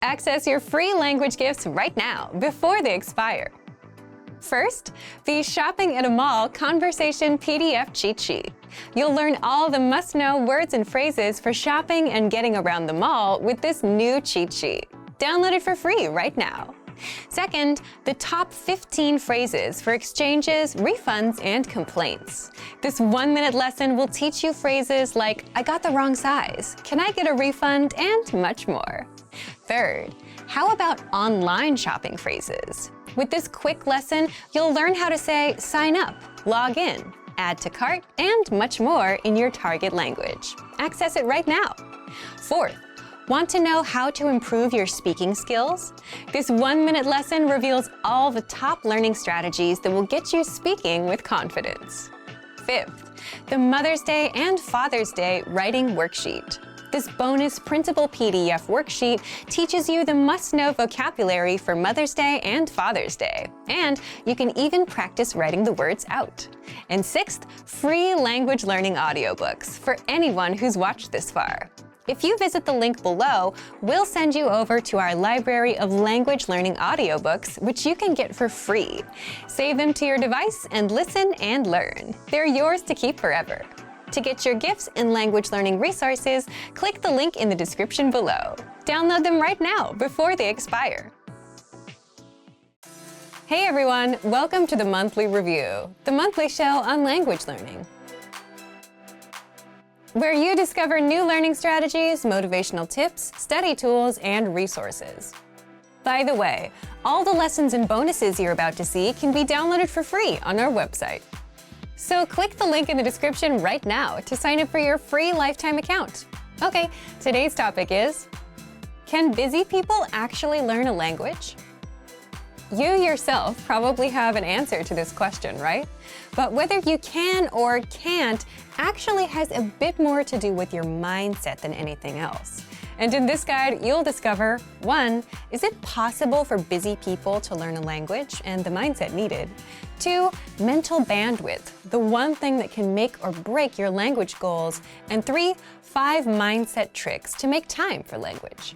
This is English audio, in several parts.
Access your free language gifts right now, before they expire. First, the Shopping at a Mall Conversation PDF Cheat Sheet. You'll learn all the must-know words and phrases for shopping and getting around the mall with this new cheat sheet. Download it for free right now. Second, the top 15 phrases for exchanges, refunds, and complaints. This 1-minute lesson will teach you phrases like, I got the wrong size, can I get a refund, and much more. Third, how about online shopping phrases? With this quick lesson, you'll learn how to say sign up, log in, add to cart, and much more in your target language. Access it right now. Fourth, want to know how to improve your speaking skills? This 1-minute lesson reveals all the top learning strategies that will get you speaking with confidence. Fifth, the Mother's Day and Father's Day Writing Worksheet. This bonus printable PDF worksheet teaches you the must-know vocabulary for Mother's Day and Father's Day. And you can even practice writing the words out. And sixth, free language learning audiobooks for anyone who's watched this far. If you visit the link below, we'll send you over to our library of language learning audiobooks, which you can get for free. Save them to your device and listen and learn. They're yours to keep forever. To get your gifts and language learning resources, click the link in the description below. Download them right now before they expire. Hey everyone, welcome to the Monthly Review, the monthly show on language learning, where you discover new learning strategies, motivational tips, study tools, and resources. By the way, all the lessons and bonuses you're about to see can be downloaded for free on our website. So click the link in the description right now to sign up for your free lifetime account. Okay, today's topic is, can busy people actually learn a language? You yourself probably have an answer to this question, right? But whether you can or can't actually has a bit more to do with your mindset than anything else. And in this guide, you'll discover, 1, is it possible for busy people to learn a language and the mindset needed? 2, mental bandwidth, the one thing that can make or break your language goals. And 3, 5 mindset tricks to make time for language.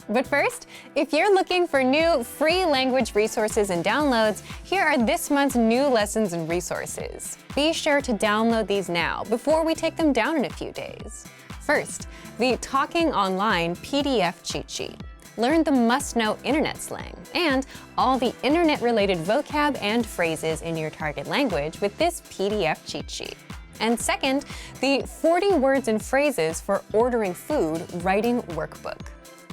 But first, if you're looking for new free language resources and downloads, here are this month's new lessons and resources. Be sure to download these now before we take them down in a few days. First, the Talking Online PDF Cheat Sheet. Learn the must-know internet slang and all the internet-related vocab and phrases in your target language with this PDF cheat sheet. And second, the 40 words and phrases for ordering food writing workbook.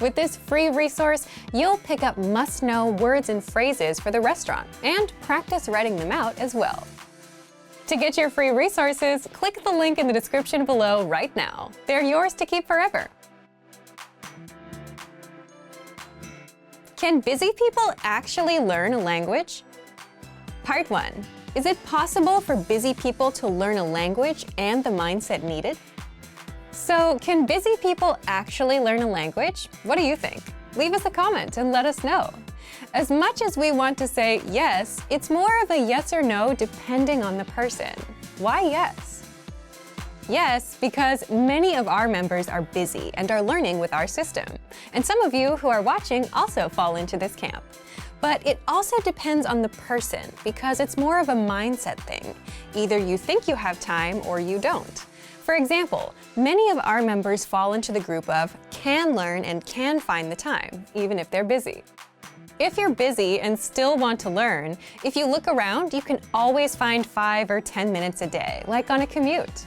With this free resource, you'll pick up must-know words and phrases for the restaurant and practice writing them out as well. To get your free resources, click the link in the description below right now. They're yours to keep forever. Can busy people actually learn a language? Part 1. Is it possible for busy people to learn a language and the mindset needed? So, can busy people actually learn a language? What do you think? Leave us a comment and let us know. As much as we want to say yes, it's more of a yes or no depending on the person. Why yes? Yes, because many of our members are busy and are learning with our system. And some of you who are watching also fall into this camp. But it also depends on the person because it's more of a mindset thing. Either you think you have time or you don't. For example, many of our members fall into the group of can learn and can find the time, even if they're busy. If you're busy and still want to learn, if you look around, you can always find 5 or 10 minutes a day, like on a commute.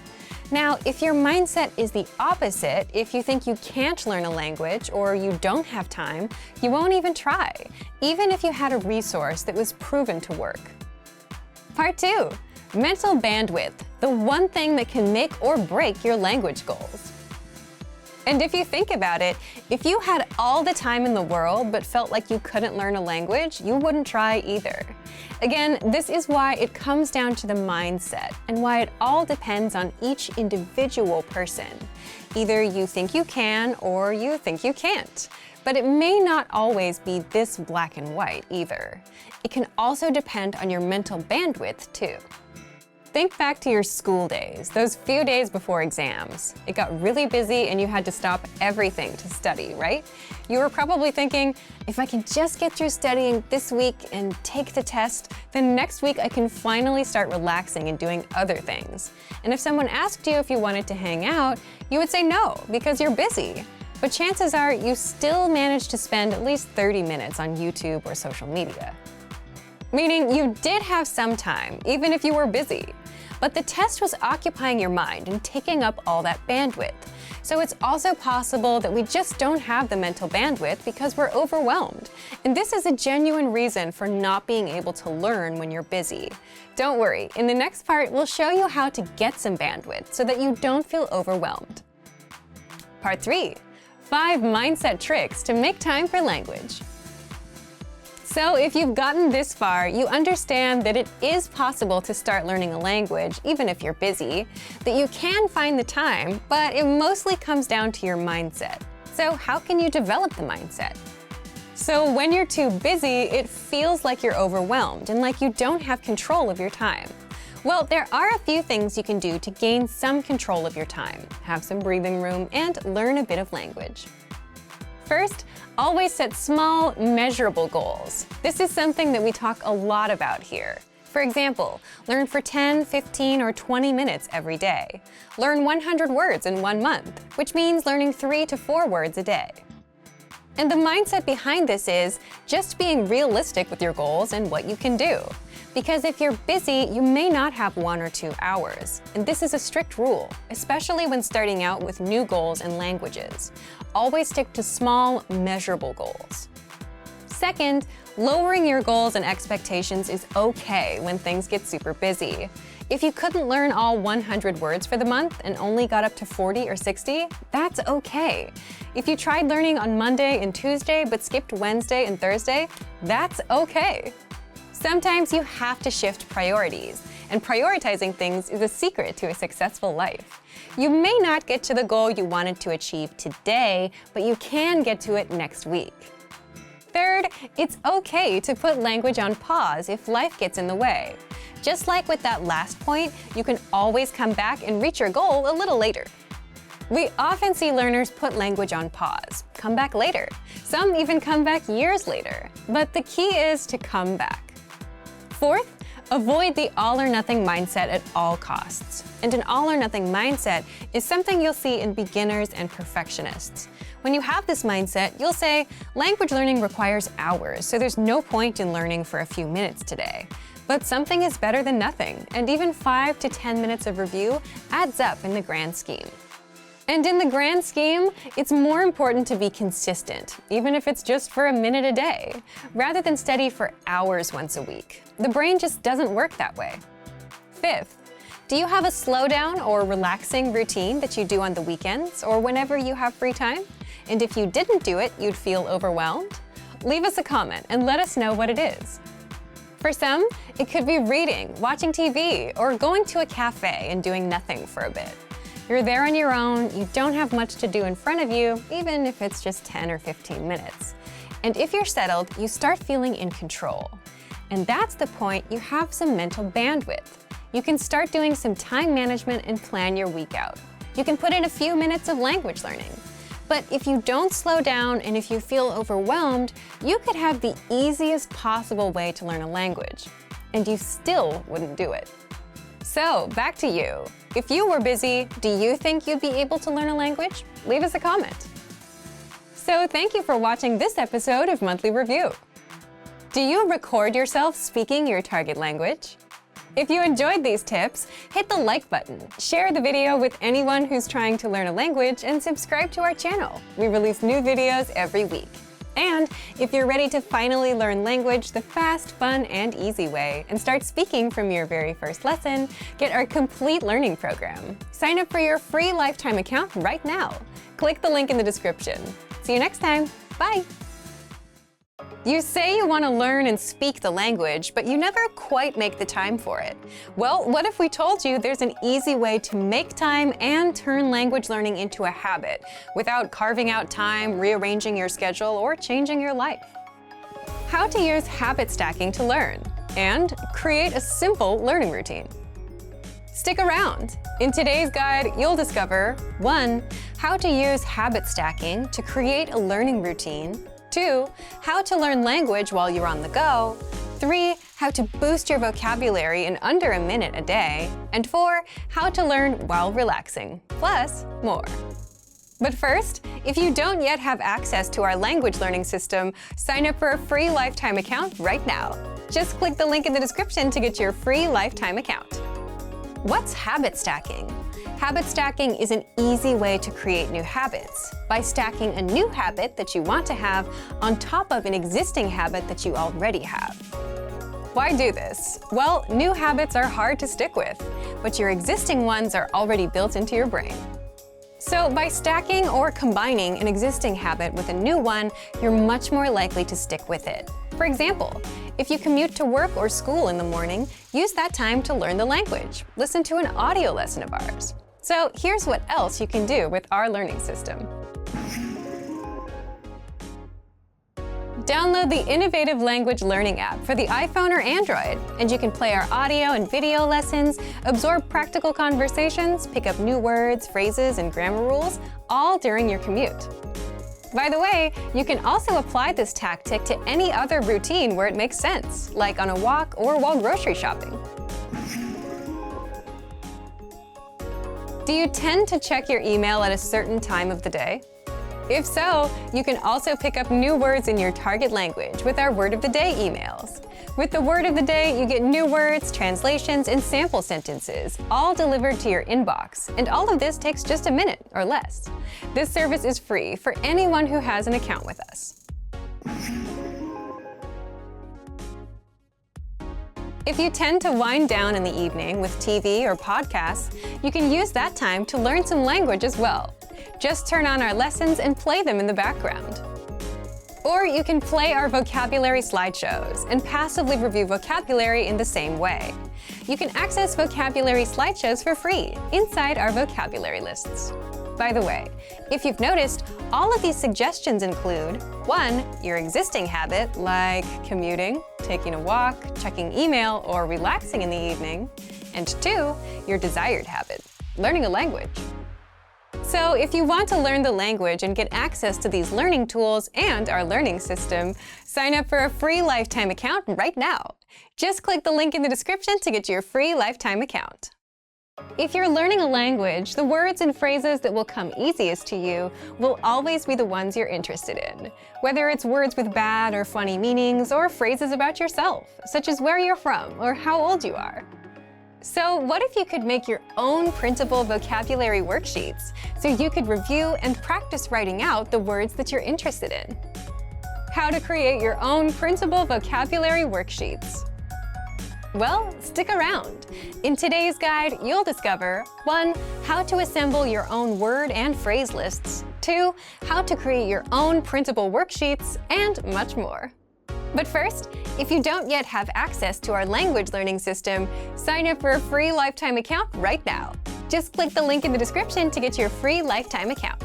Now, if your mindset is the opposite, if you think you can't learn a language or you don't have time, you won't even try, even if you had a resource that was proven to work. Part 2. Mental bandwidth, the one thing that can make or break your language goals. And if you think about it, if you had all the time in the world but felt like you couldn't learn a language, you wouldn't try either. Again, this is why it comes down to the mindset and why it all depends on each individual person. Either you think you can or you think you can't. But it may not always be this black and white either. It can also depend on your mental bandwidth too. Think back to your school days, those few days before exams. It got really busy and you had to stop everything to study, right? You were probably thinking, if I can just get through studying this week and take the test, then next week I can finally start relaxing and doing other things. And if someone asked you if you wanted to hang out, you would say no, because you're busy. But chances are you still managed to spend at least 30 minutes on YouTube or social media. Meaning you did have some time, even if you were busy. But the test was occupying your mind and taking up all that bandwidth. So it's also possible that we just don't have the mental bandwidth because we're overwhelmed. And this is a genuine reason for not being able to learn when you're busy. Don't worry, in the next part, we'll show you how to get some bandwidth so that you don't feel overwhelmed. Part 3. 5 mindset tricks to make time for language. So if you've gotten this far, you understand that it is possible to start learning a language even if you're busy, that you can find the time, but it mostly comes down to your mindset. So how can you develop the mindset? So when you're too busy, it feels like you're overwhelmed and like you don't have control of your time. Well, there are a few things you can do to gain some control of your time, have some breathing room, and learn a bit of language. First, always set small, measurable goals. This is something that we talk a lot about here. For example, learn for 10, 15, or 20 minutes every day. Learn 100 words in 1 month, which means learning 3 to 4 words a day. And the mindset behind this is just being realistic with your goals and what you can do. Because if you're busy, you may not have 1 or 2 hours. And this is a strict rule, especially when starting out with new goals and languages. Always stick to small, measurable goals. Second, lowering your goals and expectations is okay when things get super busy. If you couldn't learn all 100 words for the month and only got up to 40 or 60, that's okay. If you tried learning on Monday and Tuesday but skipped Wednesday and Thursday, that's okay. Sometimes you have to shift priorities, and prioritizing things is a secret to a successful life. You may not get to the goal you wanted to achieve today, but you can get to it next week. Third, it's okay to put language on pause if life gets in the way. Just like with that last point, you can always come back and reach your goal a little later. We often see learners put language on pause, come back later. Some even come back years later. But the key is to come back. Fourth, avoid the all-or-nothing mindset at all costs. And an all-or-nothing mindset is something you'll see in beginners and perfectionists. When you have this mindset, you'll say, language learning requires hours, so there's no point in learning for a few minutes today. But something is better than nothing, and even 5 to 10 minutes of review adds up in the grand scheme. And in the grand scheme, it's more important to be consistent, even if it's just for a minute a day, rather than study for hours once a week. The brain just doesn't work that way. Fifth, do you have a slowdown or relaxing routine that you do on the weekends or whenever you have free time? And if you didn't do it, you'd feel overwhelmed? Leave us a comment and let us know what it is. For some, it could be reading, watching TV, or going to a cafe and doing nothing for a bit. You're there on your own, you don't have much to do in front of you, even if it's just 10 or 15 minutes. And if you're settled, you start feeling in control. And that's the point you have some mental bandwidth. You can start doing some time management and plan your week out. You can put in a few minutes of language learning. But if you don't slow down and if you feel overwhelmed, you could have the easiest possible way to learn a language. And you still wouldn't do it. So, back to you. If you were busy, do you think you'd be able to learn a language? Leave us a comment. So, thank you for watching this episode of Monthly Review. Do you record yourself speaking your target language? If you enjoyed these tips, hit the like button, share the video with anyone who's trying to learn a language, and subscribe to our channel. We release new videos every week. And if you're ready to finally learn language the fast, fun, and easy way and start speaking from your very first lesson, get our complete learning program. Sign up for your free lifetime account right now. Click the link in the description. See you next time. Bye. You say you want to learn and speak the language, but you never quite make the time for it. Well, what if we told you there's an easy way to make time and turn language learning into a habit without carving out time, rearranging your schedule, or changing your life? How to use habit stacking to learn and create a simple learning routine. Stick around! In today's guide, you'll discover 1. How to use habit stacking to create a learning routine. 2. How to learn language while you're on the go. 3. How to boost your vocabulary in under a minute a day. And 4. How to learn while relaxing, plus more. But first, if you don't yet have access to our language learning system, sign up for a free lifetime account right now. Just click the link in the description to get your free lifetime account. What's habit stacking? Habit stacking is an easy way to create new habits by stacking a new habit that you want to have on top of an existing habit that you already have. Why do this? Well, new habits are hard to stick with, but your existing ones are already built into your brain. So by stacking or combining an existing habit with a new one, you're much more likely to stick with it. For example, if you commute to work or school in the morning, use that time to learn the language. Listen to an audio lesson of ours. So here's what else you can do with our learning system. Download the innovative language learning app for the iPhone or Android, and you can play our audio and video lessons, absorb practical conversations, pick up new words, phrases, and grammar rules, all during your commute. By the way, you can also apply this tactic to any other routine where it makes sense, like on a walk or while grocery shopping. Do you tend to check your email at a certain time of the day? If so, you can also pick up new words in your target language with our Word of the Day emails. With the Word of the Day, you get new words, translations, and sample sentences, all delivered to your inbox, and all of this takes just a minute or less. This service is free for anyone who has an account with us. If you tend to wind down in the evening with TV or podcasts, you can use that time to learn some language as well. Just turn on our lessons and play them in the background. Or you can play our vocabulary slideshows and passively review vocabulary in the same way. You can access vocabulary slideshows for free inside our vocabulary lists. By the way, if you've noticed, all of these suggestions include 1. Your existing habit, like commuting, taking a walk, checking email, or relaxing in the evening, and 2. Your desired habit, learning a language. So if you want to learn the language and get access to these learning tools and our learning system, sign up for a free lifetime account right now. Just click the link in the description to get your free lifetime account. If you're learning a language, the words and phrases that will come easiest to you will always be the ones you're interested in, whether it's words with bad or funny meanings or phrases about yourself, such as where you're from or how old you are. So what if you could make your own printable vocabulary worksheets so you could review and practice writing out the words that you're interested in? How to create your own printable vocabulary worksheets. Well, stick around. In today's guide, you'll discover 1. How to assemble your own word and phrase lists. 2. How to create your own printable worksheets, and much more. But first, if you don't yet have access to our language learning system, sign up for a free lifetime account right now. Just click the link in the description to get your free lifetime account.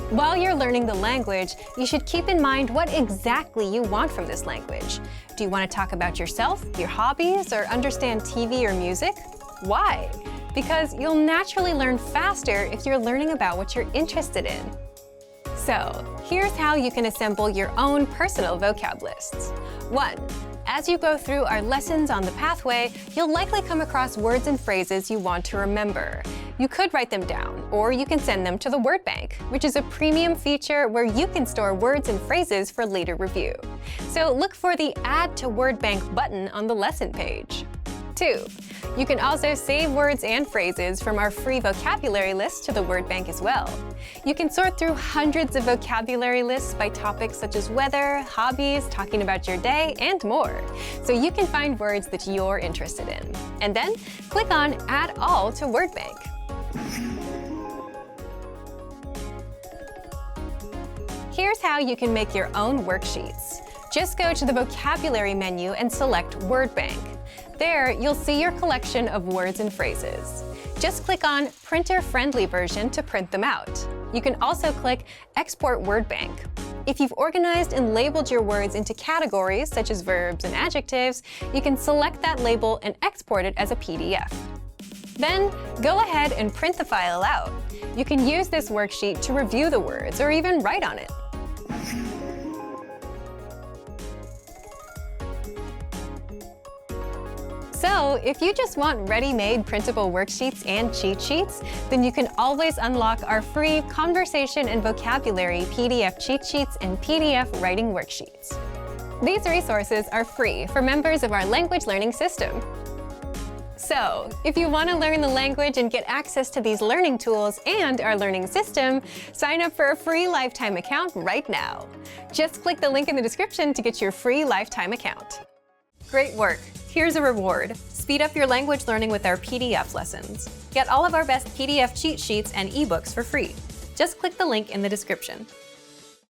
While you're learning the language, you should keep in mind what exactly you want from this language. Do you want to talk about yourself, your hobbies, or understand TV or music? Why? Because you'll naturally learn faster if you're learning about what you're interested in. So, here's how you can assemble your own personal vocab lists. 1. As you go through our lessons on the pathway, you'll likely come across words and phrases you want to remember. You could write them down, or you can send them to the word bank, which is a premium feature where you can store words and phrases for later review. So look for the Add to Word Bank button on the lesson page. 2. You can also save words and phrases from our free vocabulary list to the word bank as well. You can sort through hundreds of vocabulary lists by topics such as weather, hobbies, talking about your day, and more. So you can find words that you're interested in. And then click on Add All to Word Bank. Here's how you can make your own worksheets. Just go to the vocabulary menu and select Word Bank. There, you'll see your collection of words and phrases. Just click on Printer-Friendly Version to print them out. You can also click Export Word Bank. If you've organized and labeled your words into categories such as verbs and adjectives, you can select that label and export it as a PDF. Then, go ahead and print the file out. You can use this worksheet to review the words or even write on it. So, if you just want ready-made printable worksheets and cheat sheets, then you can always unlock our free conversation and vocabulary PDF cheat sheets and PDF writing worksheets. These resources are free for members of our language learning system. So, if you want to learn the language and get access to these learning tools and our learning system, sign up for a free lifetime account right now. Just click the link in the description to get your free lifetime account. Great work! Here's a reward. Speed up your language learning with our PDF lessons. Get all of our best PDF cheat sheets and ebooks for free. Just click the link in the description.